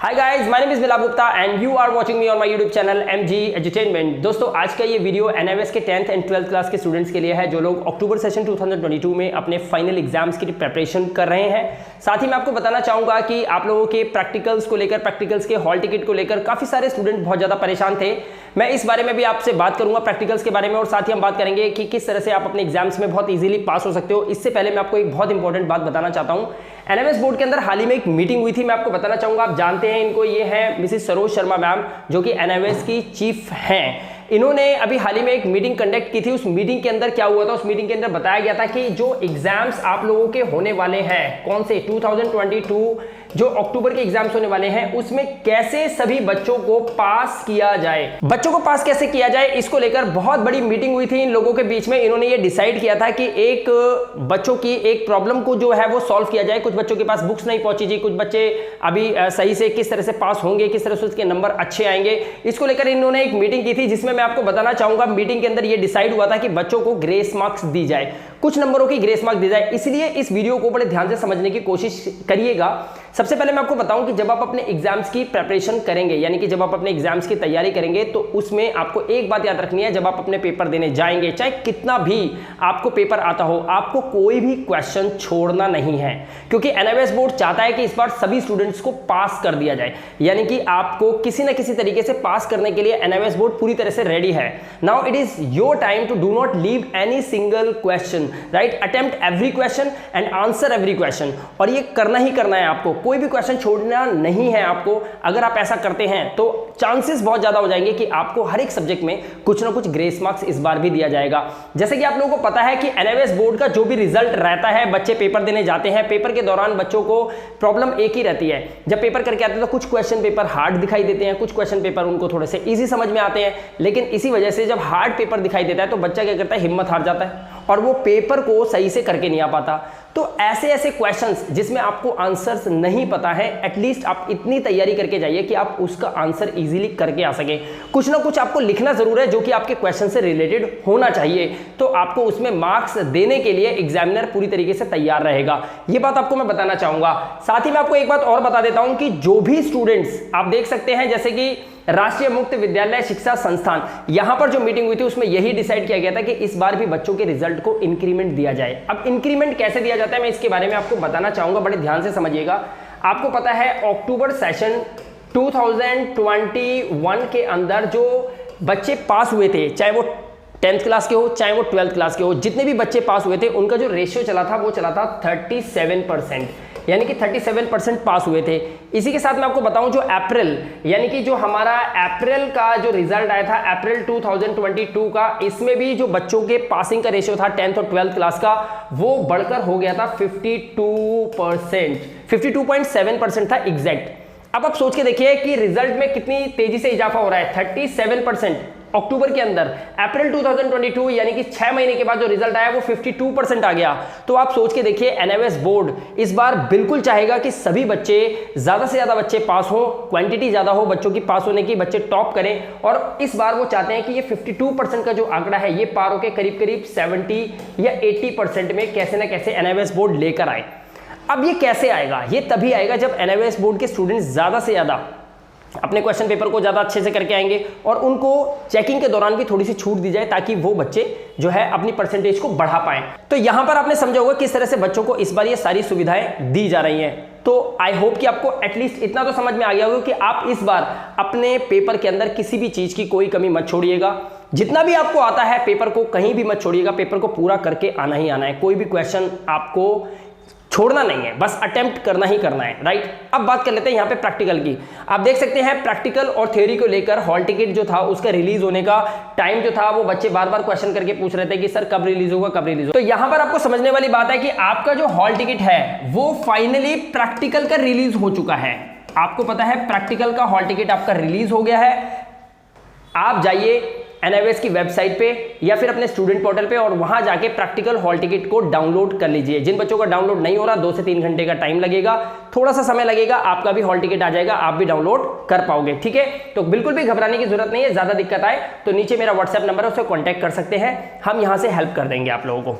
Hi guys, my name is Bilal Gupta and you are watching me on my YouTube channel MG entertainment. दोस्तों, आज का ये video एनआईवीएस के 10th and 12th class के students के लिए है जो लोग अक्टूबर सेशन 2022 में अपने फाइनल एग्जाम्स की प्रिपरेशन कर रहे हैं। साथ ही मैं आपको बताना चाहूंगा कि आप लोगों के प्रैक्टिकल्स को लेकर, प्रैक्टिकल्स के हॉल टिकट को लेकर काफी सारे स्टूडेंट बहुत ज्यादा परेशान थे। मैं इस बारे में भी आपसे बात करूंगा, प्रैक्टिकल्स के बारे में, और साथ ही हम बात करेंगे कि किस तरह से आप अपने एग्जाम्स में बहुत इजीली पास हो सकते हो। इससे पहले मैं आपको एक बहुत इंपॉर्टेंट बात बताना चाहता हूं। एनआईवीएस बोर्ड के अंदर हाल ही में एक मीटिंग हुई थी, मैं आपको बताना चाहूंगा। आप जानते हैं इनको, ये है मिसेस सरोज शर्मा मैम, जो कि एनआईवीएस की चीफ हैं। इन्होंने अभी हाल ही में एक मीटिंग कंडक्ट की थी। उस मीटिंग के अंदर क्या हुआ था, उस मीटिंग के अंदर बताया गया था कि जो एग्जाम्स आप लोगों के होने वाले हैं, कौन से 2022 जो अक्टूबर के एग्जाम्स होने वाले हैं, उसमें कैसे सभी बच्चों को पास किया जाए। बच्चों को पास कैसे किया जाए, इसको लेकर बहुत बड़ी मीटिंग हुई थी इन लोगों के बीच में। इन्होंने ये डिसाइड किया था कि एक बच्चों की एक प्रॉब्लम को जो है वो सॉल्व किया जाए। कुछ बच्चों के पास बुक्स नहीं पहुंची थी, कुछ बच्चे अभी सही से किस तरह से पास होंगे, किस तरह से उसके नंबर अच्छे आएंगे, इसको लेकर इन्होंने एक मीटिंग की थी, जिसमें मैं आपको बताना चाहूंगा मीटिंग के अंदर ये डिसाइड हुआ था कि बच्चों को ग्रेस मार्क्स दी जाए, कुछ नंबरों की ग्रेस मार्क्स दी जाए। इसलिए इस वीडियो को बड़े ध्यान से समझने की कोशिश करिएगा। सबसे पहले मैं आपको बताऊं कि जब आप अपने एग्जाम्स की प्रिपरेशन करेंगे, यानी कि जब आप अपने एग्जाम्स की तैयारी करेंगे, तो उसमें आपको एक बात याद रखनी है। जब आप अपने पेपर देने जाएंगे, चाहे कितना भी आपको पेपर आता हो, आपको कोई भी क्वेश्चन छोड़ना नहीं है, क्योंकि एनआईवीएस बोर्ड चाहता है कि इस बार सभी स्टूडेंट्स को पास कर दिया जाए। यानी कि आपको किसी ना किसी तरीके से पास करने के लिए एनआईवीएस बोर्ड पूरी तरह से रेडी है। Now it is your time to do not leave any single question, right? Attempt every question and answer every question, और ये करना ही करना है आपको। कोई भी क्वेश्चन छोड़ना नहीं है आपको। अगर आप ऐसा करते हैं तो चांसेस बहुत ज्यादा हो जाएंगे कि आपको हर एक सब्जेक्ट में कुछ ना कुछ ग्रेस मार्क्स इस बार भी दिया जाएगा। जैसे कि आप लोगों को पता है कि एनआईवीएस बोर्ड का जो भी रिजल्ट रहता है, बच्चे पेपर देने जाते हैं, पेपर के दौरान बच्चों को प्रॉब्लम एक ही रहती है। जब पेपर करके आते हैं तो कुछ क्वेश्चन पेपर हार्ड दिखाई देते हैं, कुछ क्वेश्चन पेपर उनको थोड़े से इजी समझ में आते हैं। लेकिन इसी वजह से जब हार्ड पेपर दिखाई देता है तो बच्चा क्या करता है, हिम्मत हार जाता है और वो पेपर को सही से करके नहीं आ पाता। तो ऐसे ऐसे क्वेश्चंस जिसमें आपको आंसर्स नहीं पता है, एटलीस्ट आप इतनी तैयारी करके जाइए कि आप उसका आंसर इजीली करके आ सके। कुछ ना कुछ आपको लिखना जरूर है जो कि आपके क्वेश्चन से रिलेटेड होना चाहिए, तो आपको उसमें मार्क्स देने के लिए एग्जामिनर पूरी तरीके से तैयार रहेगा। ये बात आपको मैं बताना चाहूंगा। साथ ही मैं आपको एक बात और बता देता हूं कि जो भी स्टूडेंट्स आप देख सकते हैं, जैसे कि राष्ट्रीय मुक्त विद्यालय शिक्षा संस्थान, यहां पर जो मीटिंग हुई थी उसमें यही डिसाइड किया गया था कि इस बार भी बच्चों के रिजल्ट को इंक्रीमेंट दिया जाए। अब इंक्रीमेंट कैसे दिया जाता है, मैं इसके बारे में आपको बताना चाहूंगा, बड़े ध्यान से समझिएगा। आपको पता है अक्टूबर सेशन 2021 के अंदर जो बच्चे पास हुए थे, चाहे वो 10th क्लास के हो चाहे वो 12th क्लास के हो, जितने भी बच्चे पास हुए थे उनका जो रेशियो चला था वो चला था 37%, यानी कि 37% पास हुए थे। इसी के साथ मैं आपको बताऊं जो अप्रैल, यानी कि जो हमारा अप्रैल का जो रिजल्ट आया था अप्रैल 2022 का, इसमें भी जो बच्चों के पासिंग का रेशियो था 10th और 12th क्लास का, वो बढ़कर हो गया था 52%, 52.7% था एग्जैक्ट। अब आप सोच के देखिए कि रिजल्ट में कितनी तेजी से इजाफा हो रहा है। 37% अक्टूबर के अंदर, अप्रैल 2022 यानी कि 6 महीने के बाद जो रिजल्ट आया वो 52% आ गया। तो आप सोच के देखिए, एनआईवीएस बोर्ड इस बार बिल्कुल चाहेगा कि सभी बच्चे, ज्यादा से ज्यादा बच्चे पास हो, क्वांटिटी ज्यादा हो बच्चों की पास होने की, बच्चे टॉप करें। और इस बार वो चाहते हैं कि ये 52% का जो आंकड़ा है ये पार होकर करीब करीब 70 या 80% में कैसे ना कैसे एनआईवीएस बोर्ड लेकर आए। अब ये कैसे आएगा, ये तभी आएगा जब एनआईवीएस बोर्ड के स्टूडेंट्स ज्यादा से ज्यादा अपने क्वेश्चन पेपर को ज्यादा अच्छे से करके आएंगे और उनको चेकिंग के दौरान भी थोड़ी सी छूट दी जाए, ताकि वो बच्चे जो है अपनी परसेंटेज को बढ़ा पाएं। तो यहां पर आपने समझा होगा किस तरह से बच्चों को इस बार ये सारी सुविधाएं दी जा रही हैं। तो आई होप कि आपको एटलीस्ट इतना तो समझ में आ गया होगा कि आप इस बार अपने पेपर के अंदर किसी भी चीज की कोई कमी मत छोड़िएगा। जितना भी आपको आता है पेपर को कहीं भी मत छोड़िएगा, पेपर को पूरा करके आना ही आना है। कोई भी क्वेश्चन आपको छोड़ना नहीं है, बस अटेम्प्ट करना ही करना है, राइट? अब बात कर लेते हैं यहाँ पे प्रैक्टिकल की। आप देख सकते हैं प्रैक्टिकल और थ्योरी को लेकर हॉल टिकट जो था उसका रिलीज होने का टाइम जो था, वो बच्चे बार बार क्वेश्चन करके पूछ रहे थे कि सर कब रिलीज होगा, कब रिलीज होगा। तो यहाँ पर आपको समझने वाली बात है कि आपका जो हॉल टिकट है वो फाइनली प्रैक्टिकल का रिलीज हो चुका है। आपको पता है प्रैक्टिकल का हॉल टिकट आपका रिलीज हो गया है। आप जाइए एनआईवीएस की वेबसाइट पे या फिर अपने स्टूडेंट पोर्टल पे और वहां जाके प्रैक्टिकल हॉल टिकट को डाउनलोड कर लीजिए। जिन बच्चों का डाउनलोड नहीं हो रहा, 2 से 3 घंटे का टाइम लगेगा, थोड़ा सा समय लगेगा, आपका भी हॉल टिकट आ जाएगा, आप भी डाउनलोड कर पाओगे, ठीक है? तो बिल्कुल भी घबराने की जरूरत नहीं है। ज्यादा दिक्कत आए तो नीचे मेरा व्हाट्सएप नंबर है, उससे कॉन्टैक्ट कर सकते हैं, हम यहां से हेल्प कर देंगे आप लोगों को।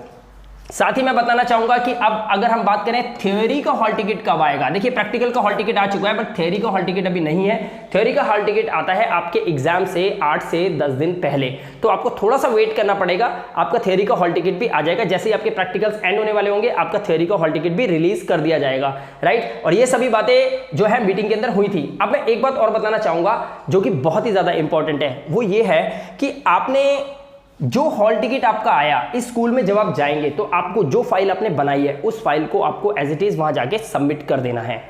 साथ ही मैं बताना चाहूंगा कि अब अगर हम बात करें थ्योरी का हॉल टिकट कब आएगा, देखिए प्रैक्टिकल का हॉल टिकट आ चुका है बट थ्योरी का हॉल टिकट अभी नहीं है। थ्योरी का हॉल टिकट आता है आपके एग्जाम से 8 से 10 दिन पहले, तो आपको थोड़ा सा वेट करना पड़ेगा, आपका थ्योरी का हॉल टिकट भी आ जाएगा। जैसे ही आपके प्रैक्टिकल्स एंड होने वाले होंगे आपका थ्योरी का हॉल टिकट भी रिलीज कर दिया जाएगा, राइट। और ये सभी बातें जो है मीटिंग के अंदर हुई थी। अब मैं एक बात और बताना चाहूंगा जो कि बहुत ही ज्यादा इंपॉर्टेंट है, वो ये है कि आपने जो हॉल टिकट आपका आया इस स्कूल में जब आप जाएंगे तो आपको जो फाइल आपने बनाई है उस फाइल को आपको एज इट इज वहां जाके सबमिट कर देना है।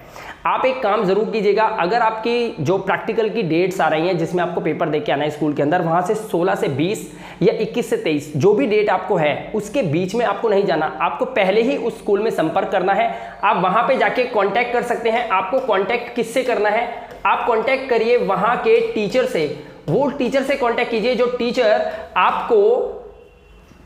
आप एक काम जरूर कीजिएगा, अगर आपकी जो प्रैक्टिकल की डेट्स आ रही हैं जिसमें आपको पेपर देके आना है स्कूल के अंदर, वहां से 16 से 20 या 21 से 23 जो भी डेट आपको है उसके बीच में आपको नहीं जाना, आपको पहले ही उस स्कूल में संपर्क करना है। आप वहां पे जाके कांटेक्ट कर सकते हैं। आपको कांटेक्ट किससे करना है, आप कांटेक्ट करिए वहां के टीचर से, वो टीचर से कांटेक्ट कीजिए जो टीचर आपको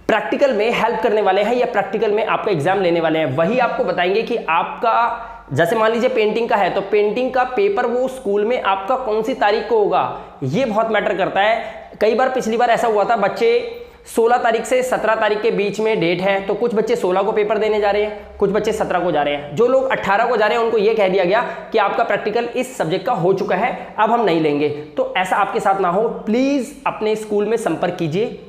प्रैक्टिकल में हेल्प करने वाले हैं या प्रैक्टिकल में आपका एग्जाम लेने वाले हैं। वही आपको बताएंगे कि आपका, जैसे मान लीजिए पेंटिंग का है तो पेंटिंग का पेपर वो स्कूल में आपका कौन सी तारीख को होगा, ये बहुत मैटर करता है। कई बार पिछली बार ऐसा हुआ था, बच्चे 16 तारीख से 17 तारीख के बीच में डेट है तो कुछ बच्चे 16 को पेपर देने जा रहे हैं, कुछ बच्चे 17 को जा रहे हैं। जो लोग 18 को जा रहे हैं उनको यह कह दिया गया कि आपका प्रैक्टिकल इस सब्जेक्ट का हो चुका है, अब हम नहीं लेंगे। तो ऐसा आपके साथ ना हो, प्लीज अपने स्कूल में संपर्क कीजिए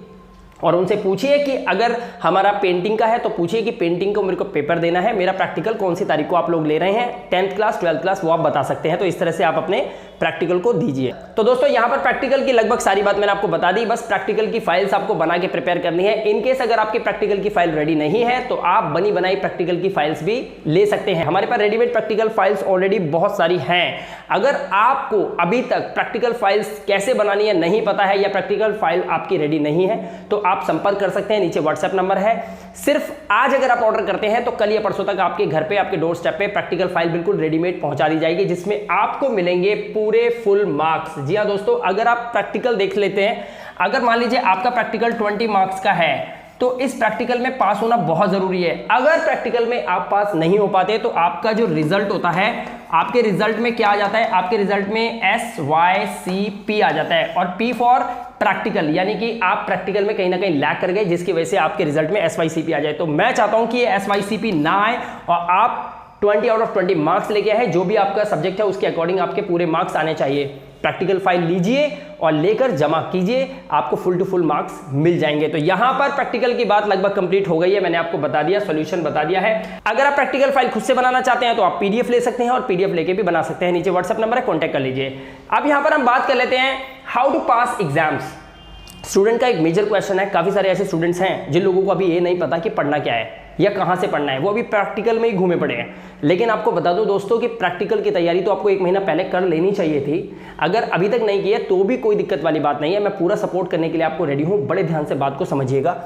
और उनसे पूछिए कि अगर हमारा पेंटिंग का है तो पूछिए कि पेंटिंग को मेरे को पेपर देना है, मेरा प्रैक्टिकल कौन सी तारीख को आप लोग ले रहे हैं, 10th क्लास 12th क्लास, वो आप बता सकते हैं। तो इस तरह से आप अपने प्रैक्टिकल को दीजिए। तो दोस्तों यहाँ पर प्रैक्टिकल की लगभग सारी बात मैंने आपको बता दी, बस प्रैक्टिकल की फाइल्स आपको बना के प्रिपेयर करनी है। इनकेस अगर आपकी प्रैक्टिकल की फाइल रेडी नहीं है तो आप बनी बनाई प्रैक्टिकल की फाइल्स भी ले सकते हैं। हमारे पास रेडीमेड प्रैक्टिकल फाइल्स ऑलरेडी बहुत सारी हैं। अगर आपको अभी तक प्रैक्टिकल फाइल्स कैसे बनानी है नहीं पता है या प्रैक्टिकल फाइल आपकी रेडी नहीं है तो आप संपर्क कर सकते हैं, नीचे व्हाट्सएप नंबर है। सिर्फ आज अगर आप ऑर्डर करते हैं तो कल या परसों तक आपके घर पे, आपके डोर स्टेप पे प्रैक्टिकल फाइल बिल्कुल रेडीमेड पहुंचा दी जाएगी जिसमें आपको मिलेंगे पूरे फुल मार्क्स। जी हाँ दोस्तों, अगर आप प्रैक्टिकल देख लेते हैं, अगर मान लीजिए आपका प्रैक्टिकल 20 मार्क्स का है तो इस प्रैक्टिकल में पास होना बहुत जरूरी है। अगर प्रैक्टिकल में आप पास नहीं हो पाते तो आपका जो रिजल्ट होता है, आपके रिजल्ट में क्या आ जाता है, आपके रिजल्ट में SYCP आ जाता है और P फॉर प्रैक्टिकल, यानी कि आप प्रैक्टिकल में कहीं ना कहीं लैग कर गए जिसकी वजह से आपके रिजल्ट में SYCP आ जाए। तो मैं चाहता हूं कि ये SYCP ना आए और आप 20 आउट ऑफ 20 मार्क्स लेके आए। जो भी आपका सब्जेक्ट है उसके अकॉर्डिंग आपके पूरे मार्क्स आने चाहिए। प्रैक्टिकल फाइल लीजिए और लेकर जमा कीजिए, आपको फुल टू फुल मार्क्स मिल जाएंगे। तो यहां पर प्रैक्टिकल की बात लगभग कंप्लीट हो गई है, मैंने आपको बता दिया, सॉल्यूशन बता दिया है। अगर आप प्रैक्टिकल फाइल खुद से बनाना चाहते हैं तो आप PDF ले सकते हैं और PDF लेके भी बना सकते हैं। नीचे व्हाट्सएप नंबर है, कॉन्टैक्ट कर लीजिए। अब यहां पर हम बात कर लेते हैं how to pass exams. Student का एक मेजर क्वेश्चन है, काफी सारे ऐसे स्टूडेंट्स हैं जिन लोगों को अभी ये नहीं पता कि पढ़ना क्या है या कहां से पढ़ना है, वो अभी प्रैक्टिकल में ही घूमे पड़े हैं। लेकिन आपको बता दूं दोस्तों कि प्रैक्टिकल की तैयारी तो आपको 1 महीना पहले कर लेनी चाहिए थी। अगर अभी तक नहीं की है तो भी कोई दिक्कत वाली बात नहीं है, मैं पूरा सपोर्ट करने के लिए आपको रेडी हूं। बड़े ध्यान से बात को समझिएगा।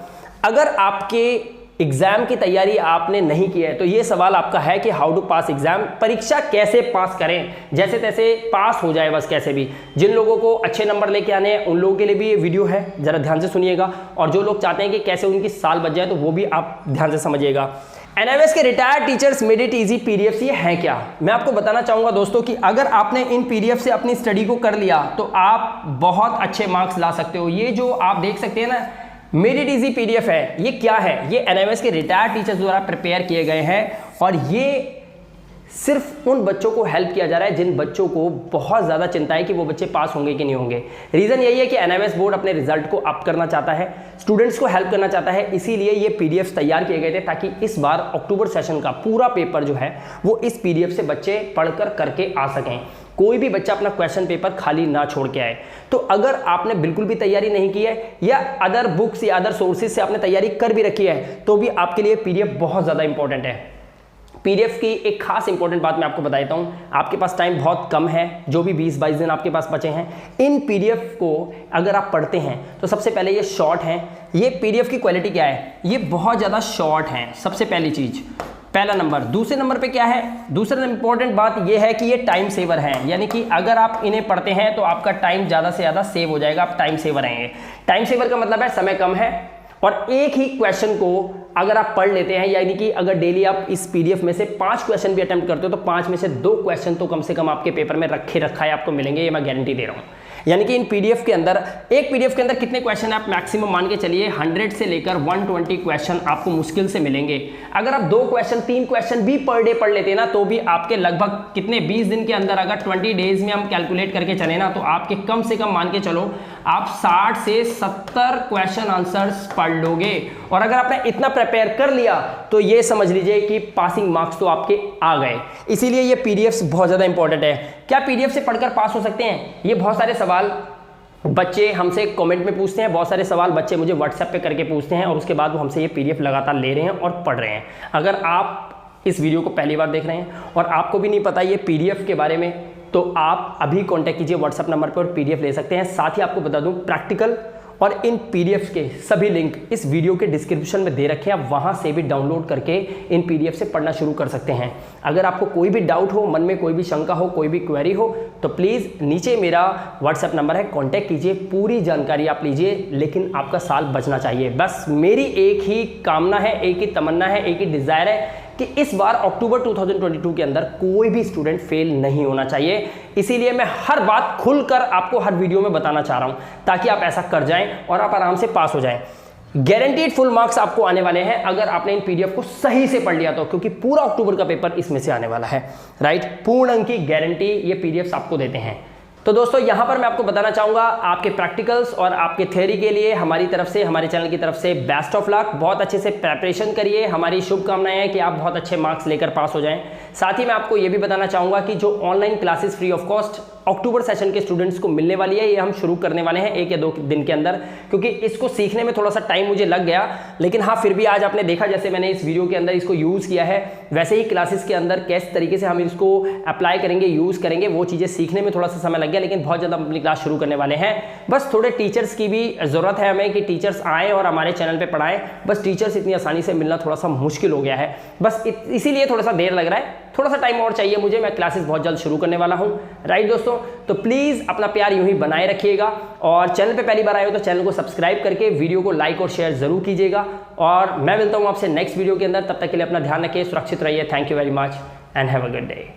अगर आपके एग्जाम की तैयारी आपने नहीं की है तो ये सवाल आपका है कि हाउ टू पास एग्जाम, परीक्षा कैसे पास करें, जैसे तैसे पास हो जाए बस कैसे भी। जिन लोगों को अच्छे नंबर लेके आने हैं उन लोगों के लिए भी ये वीडियो है, जरा ध्यान से सुनिएगा। और जो लोग चाहते हैं कि कैसे उनकी साल बच जाए तो वो भी आप ध्यान से समझिएगा। NIVS के retired teachers made it easy PDFs ये हैं क्या, मैं आपको बताना चाहूंगा दोस्तों कि अगर आपने इन PDF से अपनी स्टडी को कर लिया तो आप बहुत अच्छे मार्क्स ला सकते हो। ये जो आप देख सकते हैं ना मेड इट इजी PDF है, ये क्या है, ये NIVS के रिटायर्ड टीचर्स द्वारा प्रिपेयर किए गए हैं और ये सिर्फ उन बच्चों को हेल्प किया जा रहा है जिन बच्चों को बहुत ज़्यादा चिंता है कि वो बच्चे पास होंगे कि नहीं होंगे। रीज़न यही है कि NIVS बोर्ड अपने रिजल्ट को अप करना चाहता है, स्टूडेंट्स को हेल्प करना चाहता है, इसीलिए ये PDFs तैयार किए गए थे ताकि इस बार अक्टूबर सेशन का पूरा पेपर जो है वो इस PDF से बच्चे पढ़कर करके आ सकें। कोई भी बच्चा अपना क्वेश्चन पेपर खाली ना छोड़ के आए। तो अगर आपने बिल्कुल भी तैयारी नहीं की है या अदर बुक्स या अदर सोर्सेज से आपने तैयारी कर भी रखी है तो भी आपके लिए PDF बहुत ज़्यादा इंपॉर्टेंट है। PDF की एक खास इंपॉर्टेंट बात मैं आपको बता देता हूं, आपके पास टाइम बहुत कम है, जो भी 20-22 दिन आपके पास बचे हैं, इन PDF को अगर आप पढ़ते हैं तो सबसे पहले ये शॉर्ट हैं। ये PDF की क्वालिटी क्या है, ये बहुत ज़्यादा शॉर्ट है, सबसे पहली चीज़, पहला नंबर। दूसरे नंबर पे क्या है, दूसरा इंपॉर्टेंट बात ये है कि ये टाइम सेवर है, यानी कि अगर आप इन्हें पढ़ते हैं तो आपका टाइम ज़्यादा से ज़्यादा सेव हो जाएगा, आप टाइम सेवर रहेंगे। टाइम सेवर का मतलब है समय कम है और एक ही क्वेश्चन को अगर आप पढ़ लेते हैं, यानी कि अगर डेली आप इस PDF में से 5 क्वेश्चन भी अटेम्प्ट करते हो तो 5 में से 2 क्वेश्चन तो कम से कम आपके पेपर में रखा है आपको मिलेंगे, ये मैं गारंटी दे रहा हूँ। यानी कि इन पीडीएफ के अंदर, एक पीडीएफ के अंदर कितने क्वेश्चन आप मैक्सिमम मान के चलिए 100 से लेकर 120 क्वेश्चन आपको मुश्किल से मिलेंगे। अगर आप 2 क्वेश्चन 3 क्वेश्चन भी पर डे पढ़ लेते ना तो भी आपके लगभग कितने 20 दिन के अंदर, अगर 20 डेज में हम कैलकुलेट करके चले ना, तो आपके कम से कम मान के चलो आप 60 से 70 क्वेश्चन आंसर्स पढ़ लोगे। और अगर आपने इतना प्रिपेयर कर लिया तो ये समझ लीजिए कि पासिंग मार्क्स तो आपके आ गए। इसीलिए ये पीडीएफ्स बहुत ज़्यादा इंपॉर्टेंट है। क्या पीडीएफ से पढ़कर पास हो सकते हैं? ये बहुत सारे सवाल बच्चे हमसे कमेंट में पूछते हैं, बहुत सारे सवाल बच्चे मुझे व्हाट्सएप पे करके पूछते हैं और उसके बाद वो हमसे ये पीडीएफ लगातार ले रहे हैं और पढ़ रहे हैं। अगर आप इस वीडियो को पहली बार देख रहे हैं और आपको भी नहीं पता ये पीडीएफ के बारे में, तो आप अभी कांटेक्ट कीजिए व्हाट्सएप नंबर पर और पीडीएफ ले सकते हैं। साथ ही आपको बता दूं, प्रैक्टिकल और इन पीडीएफ के सभी लिंक इस वीडियो के डिस्क्रिप्शन में दे रखे हैं, आप वहां से भी डाउनलोड करके इन पीडीएफ से पढ़ना शुरू कर सकते हैं। अगर आपको कोई भी डाउट हो, मन में कोई भी शंका हो, कोई भी क्वेरी हो, तो प्लीज़ नीचे मेरा व्हाट्सएप नंबर है, कांटेक्ट कीजिए, पूरी जानकारी आप लीजिए। लेकिन आपका साल बचना चाहिए, बस मेरी एक ही कामना है, एक ही तमन्ना है, एक ही डिज़ायर है कि इस बार अक्टूबर 2022 के अंदर कोई भी स्टूडेंट फेल नहीं होना चाहिए। इसीलिए मैं हर बात खुलकर आपको हर वीडियो में बताना चाह रहा हूं, ताकि आप ऐसा कर जाएं और आप आराम से पास हो जाएं। गारंटीड फुल मार्क्स आपको आने वाले हैं अगर आपने इन पीडीएफ को सही से पढ़ लिया तो, क्योंकि पूरा अक्टूबर का पेपर इसमें से आने वाला है, राइट। पूर्ण अंक की गारंटी ये पीडीएफ आपको देते हैं। तो दोस्तों यहां पर मैं आपको बताना चाहूंगा, आपके प्रैक्टिकल्स और आपके थ्योरी के लिए हमारी तरफ से, हमारे चैनल की तरफ से बेस्ट ऑफ लक। बहुत अच्छे से प्रिपरेशन करिए, हमारी शुभकामनाएं हैं कि आप बहुत अच्छे मार्क्स लेकर पास हो जाएं। साथ ही मैं आपको यह भी बताना चाहूंगा कि जो online classes free of cost October session के स्टूडेंट्स को मिलने वाली है, ये हम शुरू करने वाले हैं 1 या 2 दिन के अंदर, क्योंकि इसको सीखने में थोड़ा सा टाइम मुझे लग गया। लेकिन हाँ, फिर भी आज आपने देखा जैसे मैंने इस वीडियो के अंदर इसको यूज़ किया है, वैसे ही क्लासेस के अंदर किस तरीके से हम इसको अप्लाई करेंगे, यूज़ करेंगे, वो चीज़ें सीखने में थोड़ा सा समय लग गया। लेकिन बहुत ज़्यादा अपनी क्लास शुरू करने वाले हैं। बस थोड़े टीचर्स की भी ज़रूरत है हमें कि टीचर्स आएँ और हमारे चैनल पर पढ़ाएँ। बस टीचर्स इतनी आसानी से मिलना थोड़ा सा मुश्किल हो गया है, बस इसीलिए थोड़ा सा देर लग रहा है, थोड़ा सा टाइम और चाहिए मुझे। मैं क्लासेस बहुत जल्द शुरू करने वाला हूं, राइट दोस्तों। तो प्लीज़ अपना प्यार यूं ही बनाए रखिएगा और चैनल पे पहली बार आए हो तो चैनल को सब्सक्राइब करके वीडियो को लाइक और शेयर जरूर कीजिएगा। और मैं मिलता हूं आपसे नेक्स्ट वीडियो के अंदर, तब तक के लिए अपना ध्यान रखिए, सुरक्षित रहिए। Thank you very much and have a good day.